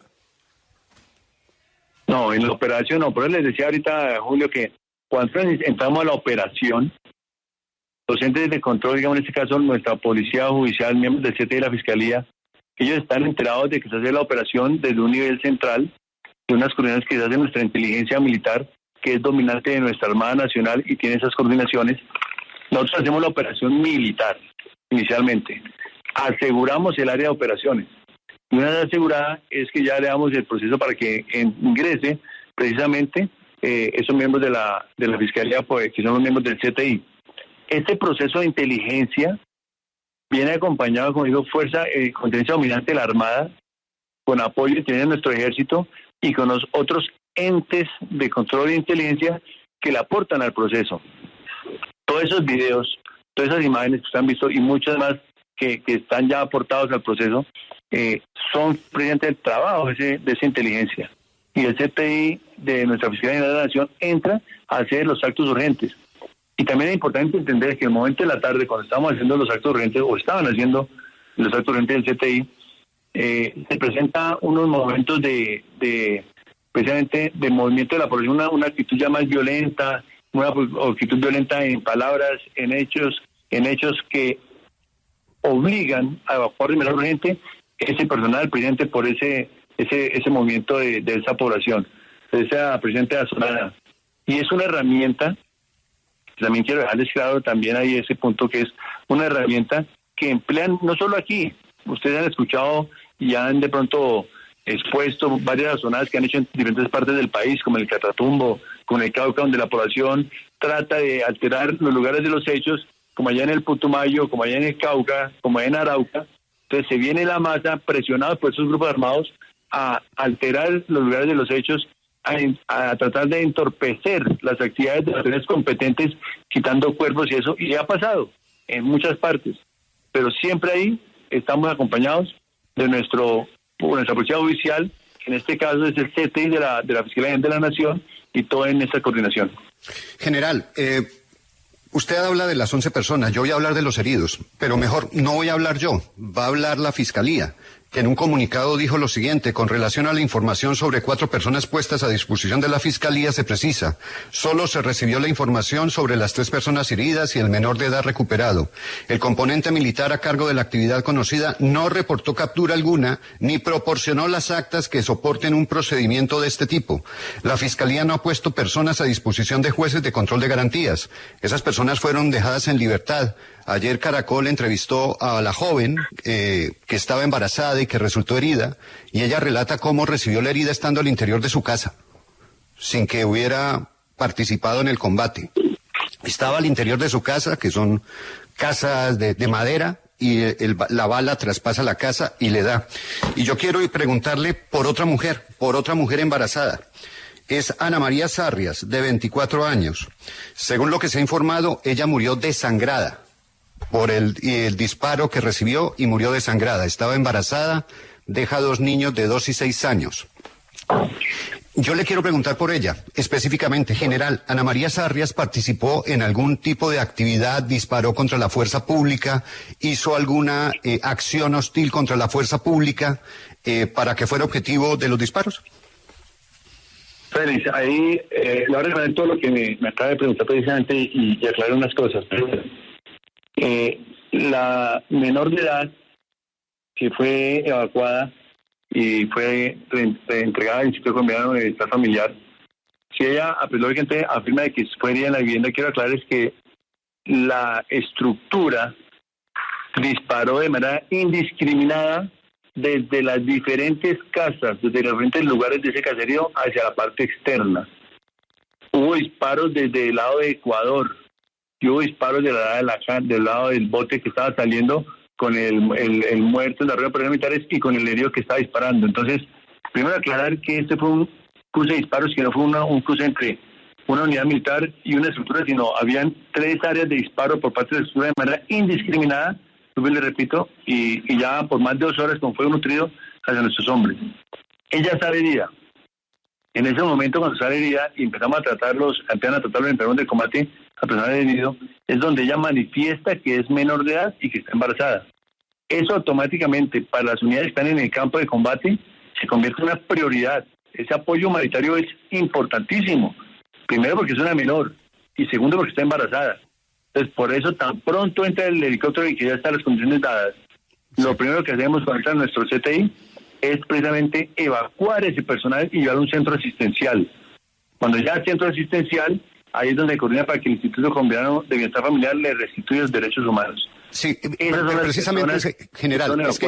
No, en la operación no. Por eso les decía ahorita, Julio, que cuando entramos a la operación, los entes de control, digamos en este caso nuestra policía judicial, miembros del CTI y la Fiscalía, ellos están enterados de que se hace la operación desde un nivel central, de unas coordinaciones que se hace nuestra inteligencia militar, que es dominante de nuestra Armada Nacional y tiene esas coordinaciones. Nosotros hacemos la operación militar, inicialmente. Aseguramos el área de operaciones. Y una vez asegurada es que ya le damos el proceso para que ingrese precisamente esos miembros de la Fiscalía, pues, que son los miembros del CTI. Este proceso de inteligencia viene acompañado, como digo, fuerza, inteligencia dominante de la Armada, con apoyo y tiene nuestro ejército y con los otros entes de control e inteligencia que le aportan al proceso. Todos esos videos, todas esas imágenes que usted han visto y muchas más que están ya aportados al proceso, son precisamente el trabajo de esa inteligencia. Y el CTI de nuestra Fiscalía General de la Nación entra a hacer los actos urgentes. Y también es importante entender que en el momento de la tarde, cuando estábamos haciendo los actos urgentes, o estaban haciendo los actos urgentes del CTI, se presenta unos momentos precisamente de movimiento de la población, una actitud ya más violenta, una actitud violenta en palabras, en hechos que obligan a evacuar de manera urgente ese personal, presidente, por ese movimiento de esa población, de esa presidente azonada. Y es una herramienta, también quiero dejarles claro también ahí ese punto, que es una herramienta que emplean no solo aquí, ustedes han escuchado y han de pronto expuesto varias azonadas que han hecho en diferentes partes del país, como el Catatumbo, como el Cauca, donde la población trata de alterar los lugares de los hechos, como allá en el Putumayo, como allá en el Cauca, como allá en Arauca. Entonces se viene la masa presionada por esos grupos armados a alterar los lugares de los hechos, a tratar de entorpecer las actividades de las autoridades competentes, quitando cuerpos y eso, y ha pasado en muchas partes, pero siempre ahí estamos acompañados de nuestra policía judicial, que en este caso es el CTI de la Fiscalía General de la Nación, y todo en esa coordinación. General, usted habla de las 11 personas, yo voy a hablar de los heridos, pero mejor no voy a hablar yo, va a hablar la Fiscalía, que en un comunicado dijo lo siguiente: con relación a la información sobre 4 personas puestas a disposición de la Fiscalía se precisa, solo se recibió la información sobre las 3 personas heridas y el menor de edad recuperado. El componente militar a cargo de la actividad conocida no reportó captura alguna ni proporcionó las actas que soporten un procedimiento de este tipo. La Fiscalía no ha puesto personas a disposición de jueces de control de garantías. Esas personas fueron dejadas en libertad. Ayer Caracol entrevistó a la joven que estaba embarazada y que resultó herida, y ella relata cómo recibió la herida estando al interior de su casa, sin que hubiera participado en el combate. Estaba al interior de su casa, que son casas de madera, y la bala traspasa la casa y le da. Y yo quiero preguntarle por otra mujer embarazada. Es Ana María Sarrias, de 24 años. Según lo que se ha informado, ella murió desangrada. por el disparo que recibió y murió desangrada. Estaba embarazada, deja 2 niños de 2 y 6 años. Yo le quiero preguntar por ella, específicamente, general, ¿Ana María Sarrias participó en algún tipo de actividad, disparó contra la fuerza pública, hizo alguna acción hostil contra la fuerza pública para que fuera objetivo de los disparos? Félix, ahí lo voy a recordar todo lo que me acaba de preguntar precisamente y aclarar unas cosas. La menor de edad que fue evacuada y fue entregada al Instituto Colombiano de Bienestar Familiar, si ella lógicamente afirma de que fue herida en la vivienda, quiero aclarar es que la estructura disparó de manera indiscriminada desde las diferentes casas, desde los diferentes lugares de ese caserío hacia la parte externa. Hubo disparos desde el lado de Ecuador y hubo disparos del lado del bote que estaba saliendo con el muerto en la rueda de operaciones militares y con el herido que estaba disparando. Entonces, primero aclarar que este fue un cruce de disparos, que no fue un cruce entre una unidad militar y una estructura, sino habían 3 áreas de disparo por parte de la estructura de manera indiscriminada, le repito, y ya por más de 2 horas con fuego nutrido hacia nuestros hombres. Ella sale herida. En ese momento, cuando sale herida y empezamos a tratarlos en terreno de combate, a personal herido, es donde ella manifiesta que es menor de edad y que está embarazada. Eso automáticamente, para las unidades que están en el campo de combate, se convierte en una prioridad. Ese apoyo humanitario es importantísimo. Primero, porque es una menor, y segundo, porque está embarazada. Entonces, por eso, tan pronto entra el helicóptero y que ya están las condiciones dadas, lo primero que hacemos con nuestro CTI es precisamente evacuar ese personal y llevarlo a un centro asistencial. Cuando ya el centro asistencial, ahí es donde coordina para que el Instituto Colombiano de Bienestar Familiar le restituya los derechos humanos. Sí, pero precisamente, general, es que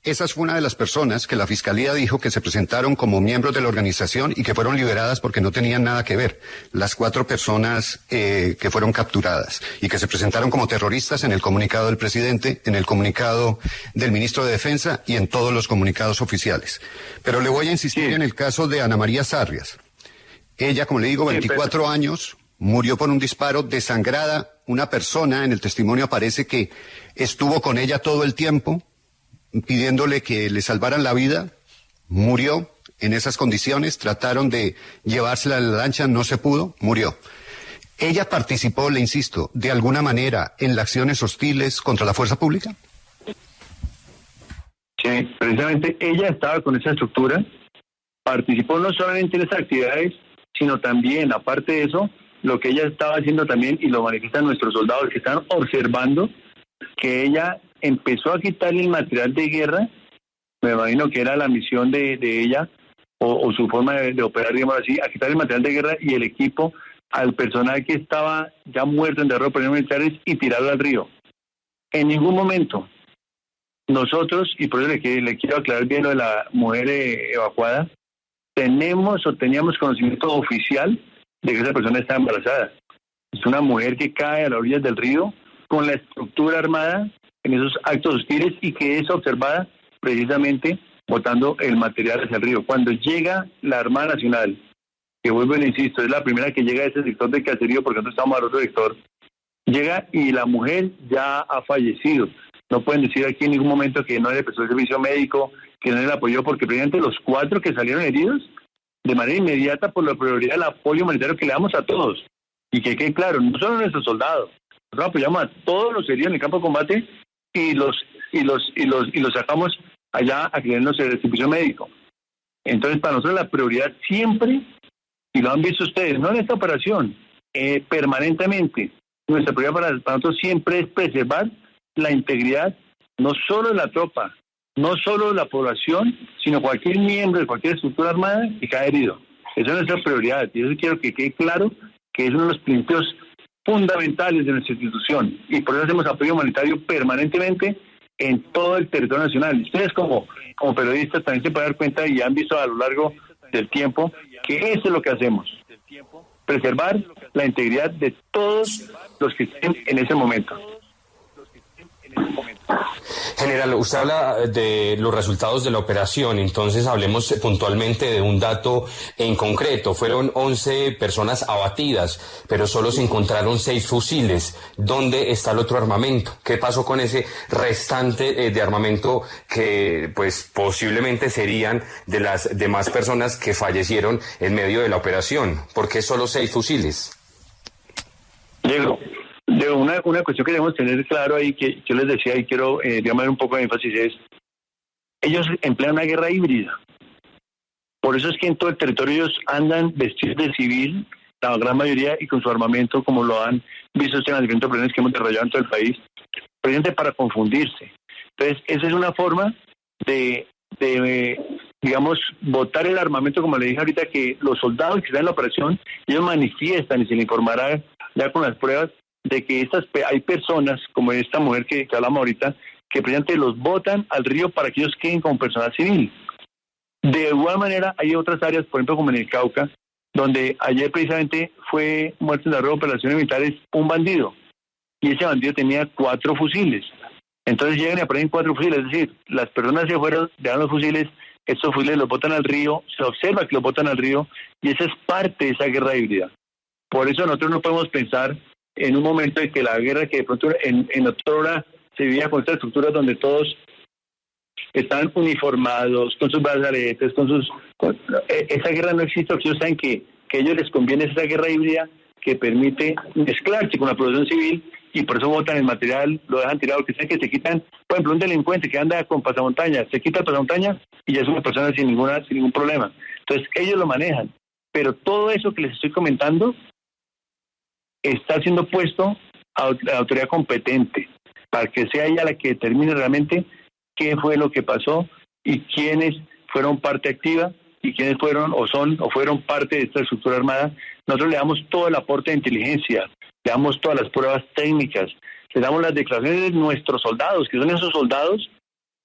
esa fue una de las personas que la Fiscalía dijo que se presentaron como miembros de la organización y que fueron liberadas porque no tenían nada que ver. Las 4 personas que fueron capturadas y que se presentaron como terroristas en el comunicado del presidente, en el comunicado del ministro de Defensa y en todos los comunicados oficiales. Pero le voy a insistir en el caso de Ana María Sarrias. Ella, como le digo, 24 años, murió por un disparo, desangrada. Una persona en el testimonio aparece que estuvo con ella todo el tiempo, pidiéndole que le salvaran la vida, murió en esas condiciones, trataron de llevársela a la lancha, no se pudo, murió. ¿Ella participó, le insisto, de alguna manera en las acciones hostiles contra la fuerza pública? Sí, precisamente ella estaba con esa estructura, participó no solamente en esas actividades, sino también, aparte de eso, lo que ella estaba haciendo también, y lo manifiestan nuestros soldados que están observando, que ella empezó a quitarle el material de guerra, me imagino que era la misión de ella, o su forma de operar, digamos así, a quitar el material de guerra y el equipo al personal que estaba ya muerto en derrota de militares y tirarlo al río. En ningún momento nosotros, y por eso le quiero aclarar bien lo de la mujer evacuada, teníamos conocimiento oficial de que esa persona está embarazada. Es una mujer que cae a las orillas del río con la estructura armada en esos actos hostiles y que es observada precisamente botando el material hacia el río. Cuando llega la Armada Nacional, que vuelvo y le insisto, es la primera que llega a ese sector del caserío, porque nosotros estamos al otro sector, llega y la mujer ya ha fallecido. No pueden decir aquí en ningún momento que no le prestó el servicio médico, que no le apoyó, porque precisamente los 4 que salieron heridos, de manera inmediata, por la prioridad del apoyo humanitario que le damos a todos. Y que quede claro, no solo a nuestros soldados, nosotros apoyamos a todos los heridos en el campo de combate y los sacamos allá a que den el servicio médico. Entonces, para nosotros la prioridad siempre, y lo han visto ustedes, no en esta operación, permanentemente, nuestra prioridad para nosotros siempre es preservar la integridad, no solo de la tropa, no solo de la población, sino cualquier miembro de cualquier estructura armada que cae herido. Esa es nuestra prioridad, y eso quiero que quede claro que es uno de los principios fundamentales de nuestra institución, y por eso hacemos apoyo humanitario permanentemente en todo el territorio nacional. Ustedes como periodistas también se pueden dar cuenta y han visto a lo largo del tiempo que eso es lo que hacemos, preservar la integridad de todos los que estén en ese momento. General, usted habla de los resultados de la operación, entonces hablemos puntualmente de un dato en concreto. Fueron 11 personas abatidas, pero solo se encontraron 6 fusiles. ¿Dónde está el otro armamento? ¿Qué pasó con ese restante de armamento que pues posiblemente serían de las demás personas que fallecieron en medio de la operación? ¿Por qué solo 6 fusiles? Diego, una cuestión que debemos tener claro ahí, que yo les decía y quiero llamar un poco de énfasis, es ellos emplean una guerra híbrida. Por eso es que en todo el territorio ellos andan vestidos de civil, la gran mayoría, y con su armamento, como lo han visto en las diferentes operaciones que hemos desarrollado en todo el país, precisamente para confundirse. Entonces, esa es una forma de digamos, botar el armamento, como le dije ahorita, que los soldados que están en la operación, ellos manifiestan y se le informará ya con las pruebas de que hay personas, como esta mujer que hablamos ahorita, que precisamente los botan al río para que ellos queden como personal civil. De igual manera, hay otras áreas, por ejemplo, como en el Cauca, donde ayer precisamente fue muerto en la red de operaciones militares un bandido, y ese bandido tenía 4 fusiles. Entonces llegan y aprenden 4 fusiles, es decir, las personas se fueron, dejan los fusiles, estos fusiles los botan al río, se observa que los botan al río, y esa es parte de esa guerra híbrida. Por eso nosotros no podemos pensar en un momento en que la guerra que de pronto en otra hora se vivía con estas estructuras donde todos están uniformados, con sus brazaletes, esa guerra no existe, porque ellos saben que a ellos les conviene esa guerra híbrida que permite mezclarse con la población civil, y por eso botan el material, lo dejan tirado, porque saben que se quitan, por ejemplo, un delincuente que anda con pasamontaña, se quita el pasamontaña y ya es una persona sin ningún problema. Entonces ellos lo manejan, pero todo eso que les estoy comentando está siendo puesto a la autoridad competente, para que sea ella la que determine realmente qué fue lo que pasó y quiénes fueron parte activa y quiénes fueron o fueron parte de esta estructura armada. Nosotros le damos todo el aporte de inteligencia, le damos todas las pruebas técnicas, le damos las declaraciones de nuestros soldados, que son esos soldados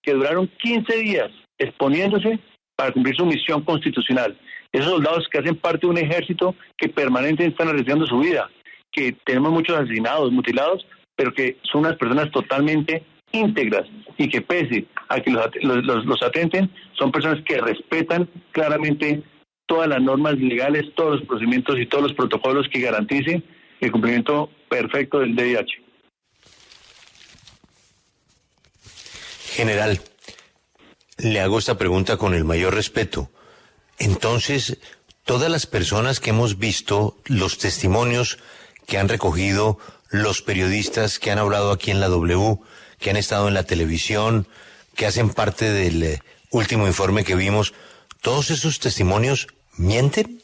que duraron 15 días exponiéndose para cumplir su misión constitucional. Esos soldados que hacen parte de un ejército que permanentemente están arriesgando su vida, que tenemos muchos asesinados, mutilados, pero que son unas personas totalmente íntegras y que pese a que los atenten, son personas que respetan claramente todas las normas legales, todos los procedimientos y todos los protocolos que garanticen el cumplimiento perfecto del DIH. General, le hago esta pregunta con el mayor respeto. Entonces, todas las personas que hemos visto, los testimonios que han recogido los periodistas que han hablado aquí en la W, que han estado en la televisión, que hacen parte del último informe que vimos, ¿todos esos testimonios mienten?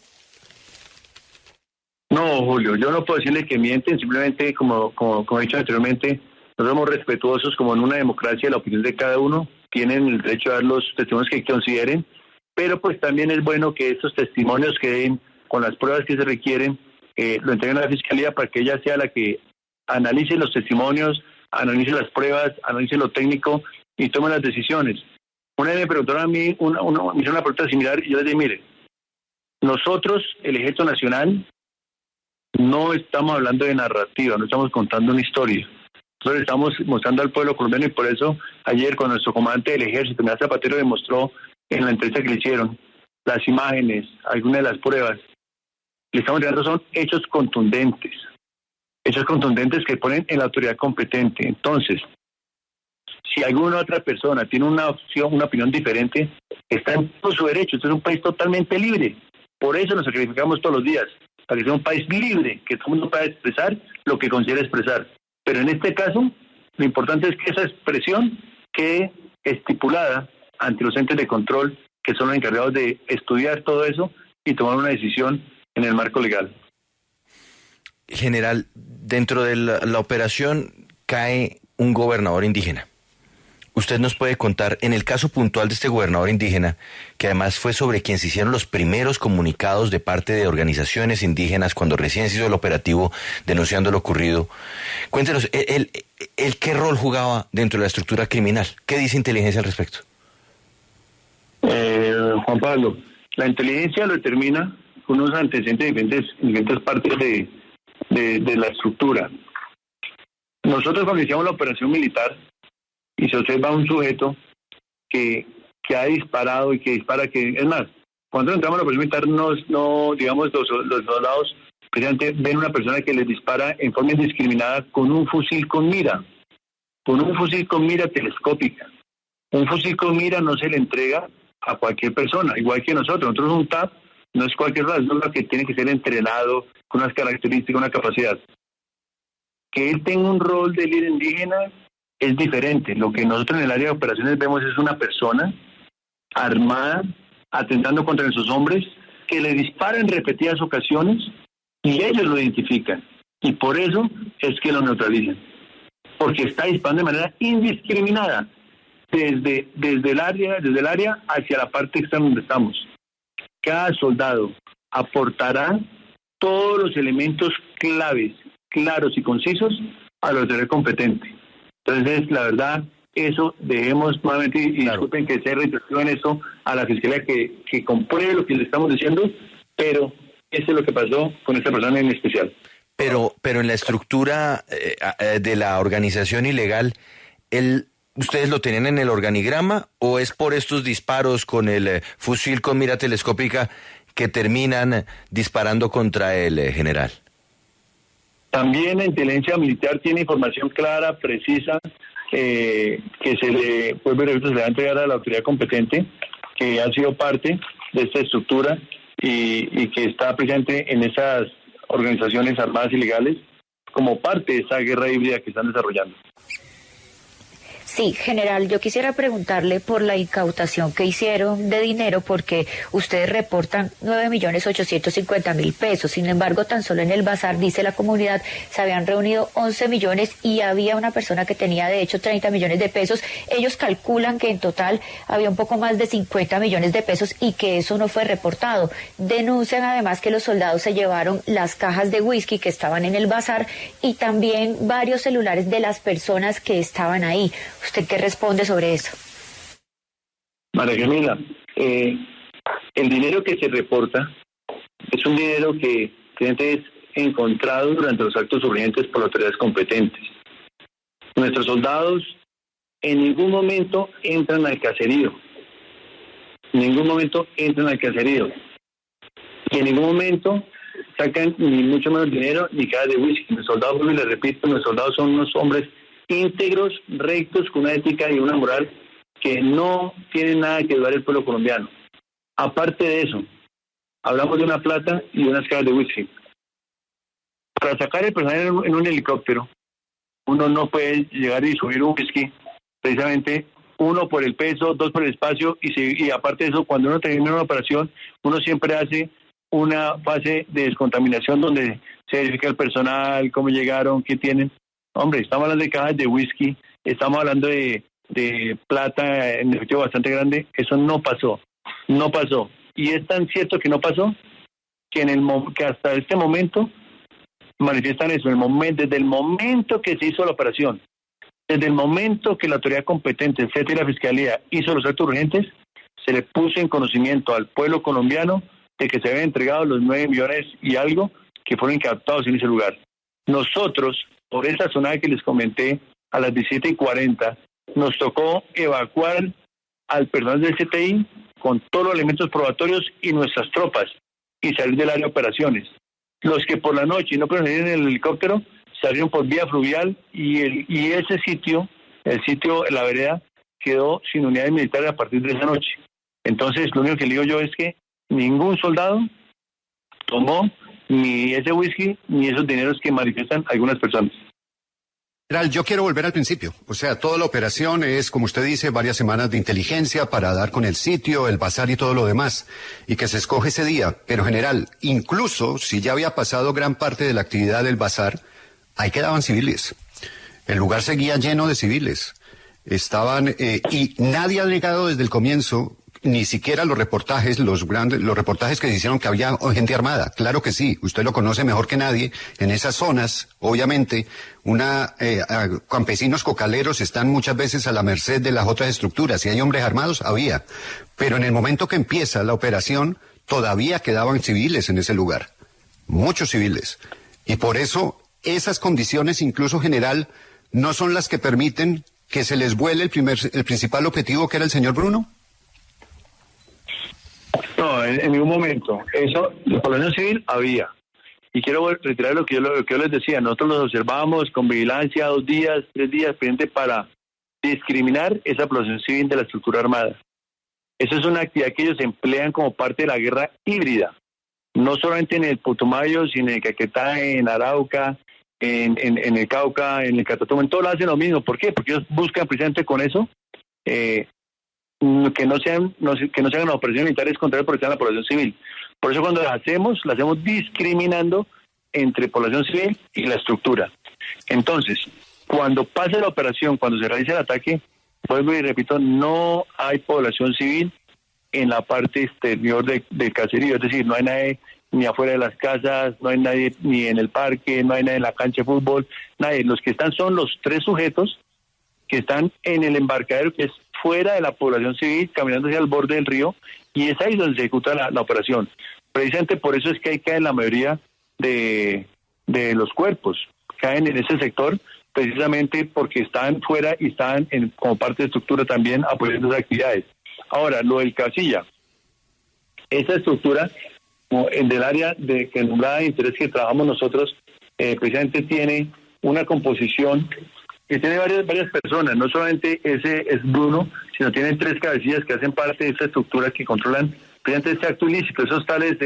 No, Julio, yo no puedo decirle que mienten, simplemente como he dicho anteriormente, nosotros somos respetuosos, como en una democracia, la opinión de cada uno, tienen el derecho a dar los testimonios que consideren, pero pues también es bueno que estos testimonios queden con las pruebas que se requieren, lo entreguen a la Fiscalía para que ella sea la que analice los testimonios, analice las pruebas, analice lo técnico y tome las decisiones. Una vez me preguntaron a mí, me hicieron una pregunta similar y yo les dije, mire, nosotros, el Ejército Nacional, no estamos hablando de narrativa, no estamos contando una historia. Nosotros estamos mostrando al pueblo colombiano y por eso ayer cuando nuestro comandante del Ejército, General Zapatero, demostró en la entrevista que le hicieron las imágenes, algunas de las pruebas, le estamos dando son hechos contundentes que ponen en la autoridad competente. Entonces, si alguna otra persona tiene una opinión diferente, está en todo su derecho. Este es un país totalmente libre. Por eso nos sacrificamos todos los días, para que sea un país libre, que todo el mundo pueda expresar lo que considera expresar. Pero en este caso, lo importante es que esa expresión quede estipulada ante los entes de control, que son los encargados de estudiar todo eso y tomar una decisión en el marco legal. General, dentro de la operación cae un gobernador indígena. ¿Usted nos puede contar, en el caso puntual de este gobernador indígena, que además fue sobre quien se hicieron los primeros comunicados de parte de organizaciones indígenas cuando recién se hizo el operativo denunciando lo ocurrido? Cuéntenos, ¿él qué rol jugaba dentro de la estructura criminal? ¿Qué dice inteligencia al respecto? Juan Pablo, la inteligencia lo determina con unos antecedentes de diferentes partes de la estructura. Nosotros cuando iniciamos la operación militar, y se observa un sujeto que ha disparado y que dispara, que es más, cuando entramos a la operación militar, no digamos, los soldados precisamente ven una persona que les dispara en forma indiscriminada con un fusil con mira telescópica. Un fusil con mira no se le entrega a cualquier persona, igual que nosotros un TAP no es cualquier cosa, es lo que tiene que ser entrenado con unas características, una capacidad. Que él tenga un rol de líder indígena es diferente. Lo que nosotros en el área de operaciones vemos es una persona armada, atentando contra nuestros hombres, que le dispara en repetidas ocasiones y ellos lo identifican. Y por eso es que lo neutralizan. Porque está disparando de manera indiscriminada desde el área hacia la parte externa donde estamos. Cada soldado aportará todos los elementos claves, claros y concisos a la autoridad competente. Entonces, la verdad, eso debemos nuevamente, y disculpen que sea reiterativo en eso, a la Fiscalía que compruebe lo que le estamos diciendo, pero eso es lo que pasó con esta persona en especial. Pero en la estructura de la organización ilegal, ¿ustedes lo tenían en el organigrama o es por estos disparos con el fusil con mira telescópica que terminan disparando contra el general? También la inteligencia militar tiene información clara, precisa, que se le va a entregar a la autoridad competente, que ha sido parte de esta estructura y que está presente en esas organizaciones armadas ilegales como parte de esa guerra híbrida que están desarrollando. Sí, general, yo quisiera preguntarle por la incautación que hicieron de dinero, porque ustedes reportan 9.850.000 pesos. Sin embargo, tan solo en el bazar, dice la comunidad, se habían reunido 11 millones y había una persona que tenía, de hecho, 30 millones de pesos. Ellos calculan que en total había un poco más de 50 millones de pesos y que eso no fue reportado. Denuncian además que los soldados se llevaron las cajas de whisky que estaban en el bazar y también varios celulares de las personas que estaban ahí. ¿Usted qué responde sobre eso? María Camila, el dinero que se reporta es un dinero que es encontrado durante los actos urgentes por las autoridades competentes. Nuestros soldados en ningún momento entran al caserío. En ningún momento entran al caserío. Y en ningún momento sacan ni mucho menos dinero ni cajas de whisky. Los soldados, les repito, los soldados son unos hombres íntegros, rectos, con una ética y una moral que no tienen nada que dudar el pueblo colombiano. Aparte de eso, hablamos de una plata y de unas cajas de whisky. Para sacar el personal en un helicóptero, uno no puede llegar y subir un whisky, precisamente, uno por el peso, dos por el espacio, y aparte de eso, cuando uno termina una operación, uno siempre hace una fase de descontaminación donde se verifica el personal, cómo llegaron, qué tienen. Hombre, estamos hablando de cajas de whisky, estamos hablando de plata en efectivo bastante grande. Eso no pasó. Y es tan cierto que no pasó que que hasta este momento manifiestan eso. Desde el momento que se hizo la operación, desde el momento que la autoridad competente, el CET y la Fiscalía hizo los actos urgentes, se le puso en conocimiento al pueblo colombiano de que se habían entregado los 9 millones y algo que fueron incaptados en ese lugar. Nosotros, por esa zona que les comenté, a las 17:40, nos tocó evacuar al personal del CTI con todos los elementos probatorios y nuestras tropas y salir del área de operaciones. Los que por la noche no pudieron salir en el helicóptero salieron por vía fluvial y ese sitio, la vereda, quedó sin unidades militares a partir de esa noche. Entonces, lo único que le digo yo es que ningún soldado tomó ni ese whisky, ni esos dineros que manifiestan algunas personas. General, yo quiero volver al principio. O sea, toda la operación es, como usted dice, varias semanas de inteligencia para dar con el sitio, el bazar y todo lo demás, y que se escoge ese día. Pero, general, incluso si ya había pasado gran parte de la actividad del bazar, ahí quedaban civiles. El lugar seguía lleno de civiles. Estaban, y nadie ha negado desde el comienzo, ni siquiera los reportajes, los reportajes que se hicieron que había gente armada. Claro que sí, usted lo conoce mejor que nadie. En esas zonas, obviamente, campesinos cocaleros están muchas veces a la merced de las otras estructuras. Si hay hombres armados, había. Pero en el momento que empieza la operación, todavía quedaban civiles en ese lugar. Muchos civiles. Y por eso, esas condiciones, incluso general, no son las que permiten que se les vuele el principal objetivo, que era el señor Bruno? No, en ningún momento. Eso, la población civil había. Y quiero retirar lo que yo les decía. Nosotros los observamos con vigilancia 2 días, 3 días, pendiente para discriminar esa población civil de la estructura armada. Eso es una actividad que ellos emplean como parte de la guerra híbrida. No solamente en el Putumayo, sino en Caquetá, en Arauca, en el Cauca, en el Catatumbo, en todo lo hacen lo mismo. ¿Por qué? Porque ellos buscan precisamente con eso que no sean operaciones militares contra la población civil. Por eso cuando las hacemos discriminando entre población civil y la estructura. Entonces, cuando pase la operación, cuando se realice el ataque, vuelvo y repito, no hay población civil en la parte exterior del caserío, es decir, no hay nadie ni afuera de las casas, no hay nadie ni en el parque, no hay nadie en la cancha de fútbol, nadie. Los que están son los 3 sujetos que están en el embarcadero, que es fuera de la población civil, caminando hacia el borde del río, y es ahí donde se ejecuta la operación. Precisamente por eso es que ahí caen la mayoría de los cuerpos, caen en ese sector, precisamente porque están fuera y están como parte de estructura también apoyando esas actividades. Ahora, lo del Casilla, esa estructura del área que nombrada de interés que trabajamos nosotros, precisamente tiene una composición que tiene varias personas, no solamente ese es Bruno, sino tiene 3 cabecillas que hacen parte de esa estructura que controlan precisamente este acto ilícito, esos tales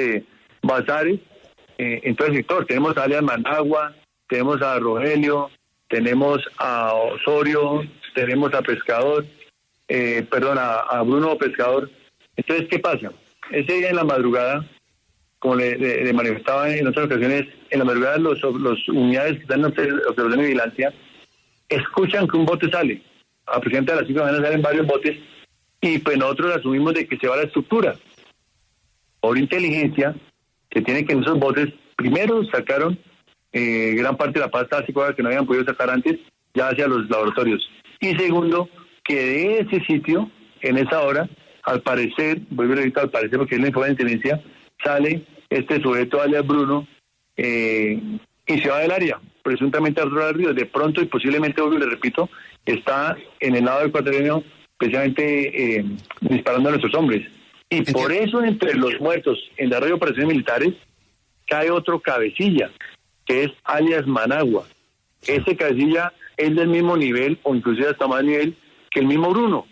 bazares en todo el sector. Tenemos a alias Managua, tenemos a Rogelio, tenemos a Osorio, tenemos a Pescador, a Bruno Pescador. Entonces, ¿qué pasa? Ese día en la madrugada, como le manifestaba en otras ocasiones, en la madrugada los unidades que están en observación de vigilancia escuchan que un bote sale. Aproximadamente a las 5 de la mañana salen varios botes y pues nosotros asumimos de que se va la estructura. Por inteligencia, se tiene que en esos botes, primero sacaron gran parte de la pasta básica que no habían podido sacar antes, ya hacia los laboratorios. Y segundo, que de ese sitio, en esa hora, al parecer, vuelvo a repetir al parecer porque es la información de inteligencia, sale este sujeto alias Bruno y se va del área, presuntamente a otro lado del río. De pronto y posiblemente, vuelvo y le repito, está en el lado ecuatoriano, precisamente disparando a nuestros hombres. Y por eso entre los muertos en la red de operaciones militares cae otro cabecilla, que es alias Managua. Ese cabecilla es del mismo nivel, o inclusive hasta más nivel, que el mismo Bruno,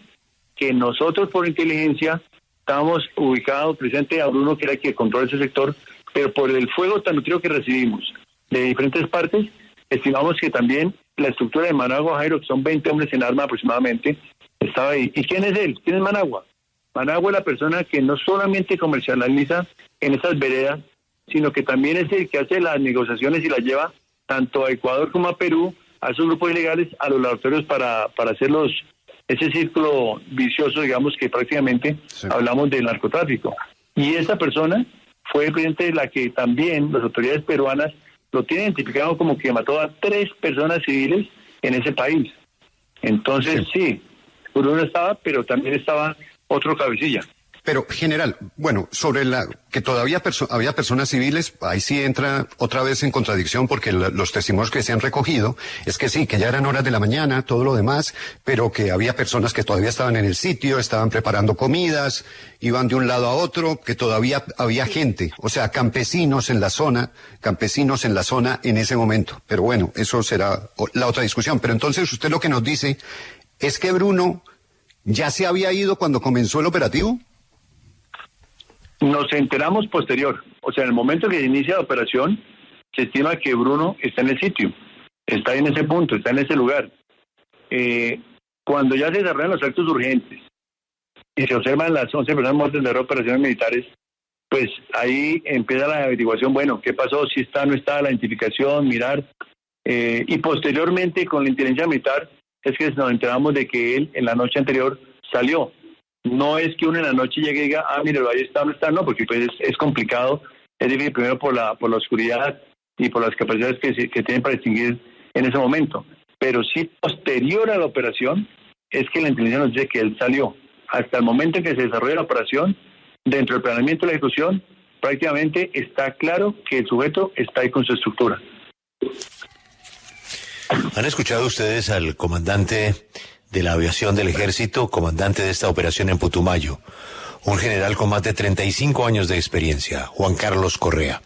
que nosotros por inteligencia estábamos ubicados presente a Bruno, que era el que controla ese sector, pero por el fuego tan nutrido que recibimos de diferentes partes, estimamos que también la estructura de Managua, Jairo, que son 20 hombres en arma aproximadamente, estaba ahí. ¿Y quién es él? ¿Quién es Managua? Managua es la persona que no solamente comercializa en esas veredas, sino que también es el que hace las negociaciones y las lleva tanto a Ecuador como a Perú, a esos grupos ilegales, a los laboratorios para hacer ese círculo vicioso, digamos, que prácticamente hablamos del narcotráfico. Y esa persona fue presidente la que también las autoridades peruanas lo tienen identificado como que mató a 3 personas civiles en ese país. Entonces, sí, Bruno estaba, pero también estaba otro cabecilla. Pero, general, bueno, sobre que todavía había personas civiles, ahí sí entra otra vez en contradicción, porque los testimonios que se han recogido es que sí, que ya eran horas de la mañana, todo lo demás, pero que había personas que todavía estaban en el sitio, estaban preparando comidas, iban de un lado a otro, que todavía había gente, o sea, campesinos en la zona en ese momento. Pero bueno, eso será la otra discusión. Pero entonces usted lo que nos dice es que Bruno ya se había ido cuando comenzó el operativo. Nos enteramos posterior, o sea, en el momento que se inicia la operación, se estima que Bruno está en el sitio, está en ese punto, está en ese lugar. Cuando ya se desarrollan los actos urgentes y se observan las 11 personas muertas de las operaciones militares, pues ahí empieza la averiguación, bueno, ¿qué pasó? Si está, no está, la identificación, mirar. Y posteriormente, con la inteligencia militar, es que nos enteramos de que él en la noche anterior salió. No es que uno en la noche llegue y diga, mire, ahí está, no está, no, porque pues es complicado, es difícil primero por la oscuridad y por las capacidades que tienen para distinguir en ese momento. Pero sí, posterior a la operación, es que la inteligencia nos dice que él salió. Hasta el momento en que se desarrolla la operación, dentro del planeamiento de la ejecución, prácticamente está claro que el sujeto está ahí con su estructura. ¿Han escuchado ustedes al comandante de la aviación del ejército, comandante de esta operación en Putumayo. Un general con más de 35 años de experiencia, Juan Carlos Correa.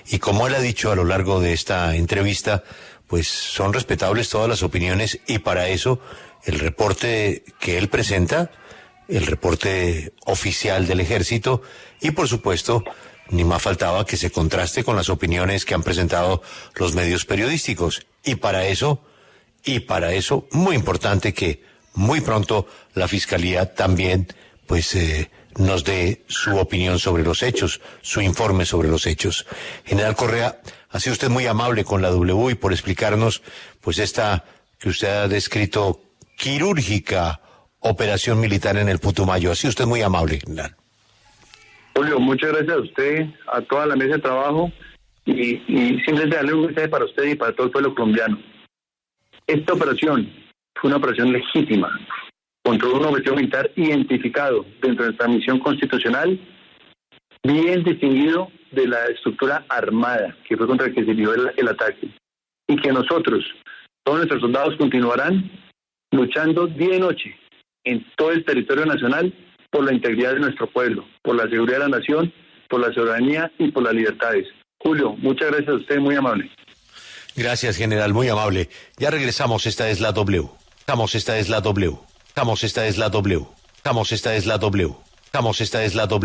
Y como él ha dicho a lo largo de esta entrevista, pues son respetables todas las opiniones y para eso el reporte que él presenta, el reporte oficial del ejército y por supuesto, ni más faltaba que se contraste con las opiniones que han presentado los medios periodísticos. Y para eso, muy importante que muy pronto la Fiscalía también, pues, nos dé su opinión sobre los hechos, su informe sobre los hechos. General Correa, ha sido usted muy amable con la W y por explicarnos, pues, esta que usted ha descrito quirúrgica operación militar en el Putumayo. Ha sido usted muy amable, general. Julio, muchas gracias a usted, a toda la mesa de trabajo y simplemente darle un mensaje para usted y para todo el pueblo colombiano. Esta operación fue una operación legítima contra un objetivo militar identificado dentro de nuestra misión constitucional, bien distinguido de la estructura armada que fue contra la que se dio el ataque. Y que nosotros, todos nuestros soldados, continuarán luchando día y noche en todo el territorio nacional por la integridad de nuestro pueblo, por la seguridad de la nación, por la soberanía y por las libertades. Julio, muchas gracias a usted, muy amable. Gracias, general, muy amable. Ya regresamos, esta es la W. Esta es la W.